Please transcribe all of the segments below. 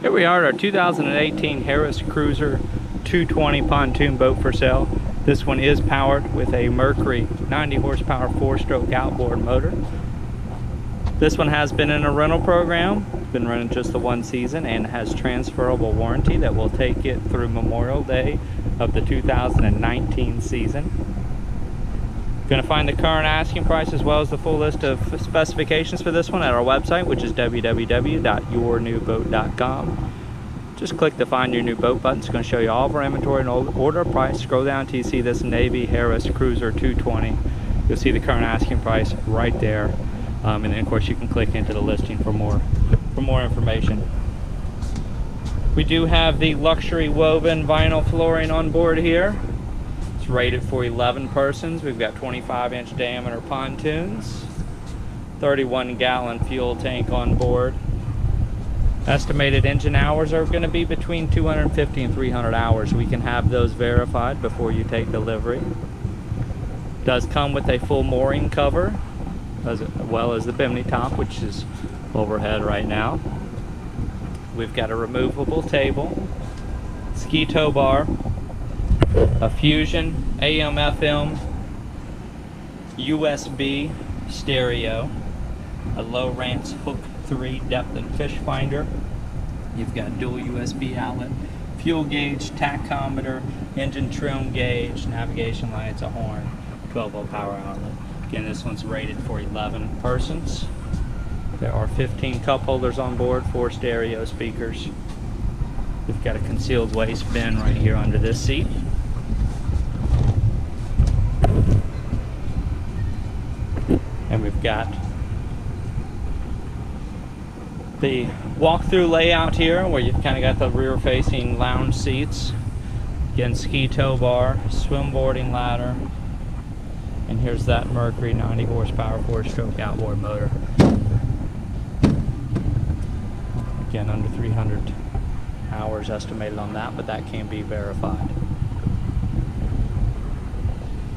Here we are at our 2018 Harris Cruiser 220 pontoon boat for sale. This one is powered with a Mercury 90 horsepower 4-stroke outboard motor. This one has been in a rental program, been running just the one season, and has transferable warranty that will take it through Memorial Day of the 2019 season. Going to find the current asking price as well as the full list of specifications for this one at our website, which is www.yournewboat.com. Just click the Find Your New Boat button. It's going to show you all of our inventory and order a price. Scroll down until you see this Navy Harris Cruiser 220. You'll see the current asking price right there. And then of course you can click into the listing for more information. We do have the luxury woven vinyl flooring on board here. It's rated for 11 persons. We've got 25-inch diameter pontoons, 31-gallon fuel tank on board. Estimated engine hours are going to be between 250 and 300 hours. We can have those verified before you take delivery. Does come with a full mooring cover, as well as the Bimini top, which is overhead right now. We've got a removable table, ski tow bar, a Fusion AM/FM USB stereo, a Lowrance Hook 3 depth and fish finder. You've got dual USB outlet, fuel gauge, tachometer, engine trim gauge, navigation lights, a horn, 12-volt power outlet. Again, this one's rated for 11 persons. There are 15 cup holders on board, 4 stereo speakers. We've got a concealed waste bin right here under this seat. And we've got the walk-through layout here where you've kind of got the rear-facing lounge seats. Again, ski tow bar, swim boarding ladder, and here's that Mercury 90 horsepower 4-stroke outboard motor. Again, under 300 hours estimated on that, but that can be verified.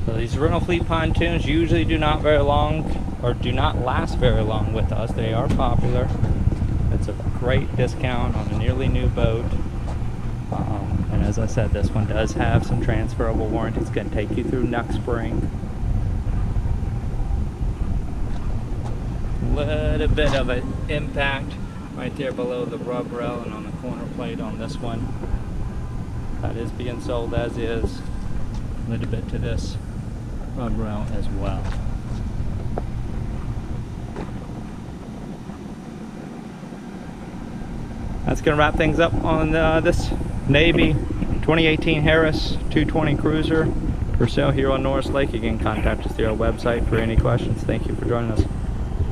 So these rental fleet pontoons usually do not last very long with us. They are popular. It's a great discount on a nearly new boat. And as I said, this one does have some transferable warranty. It's going to take you through next spring. Little bit of an impact right there below the rub rail and on the corner plate on this one. That is being sold as is. A little bit to this rub rail as well. That's going to wrap things up on this Navy 2018 Harris 220 Cruiser for sale here on Norris Lake. Again, contact us through our website for any questions. Thank you for joining us.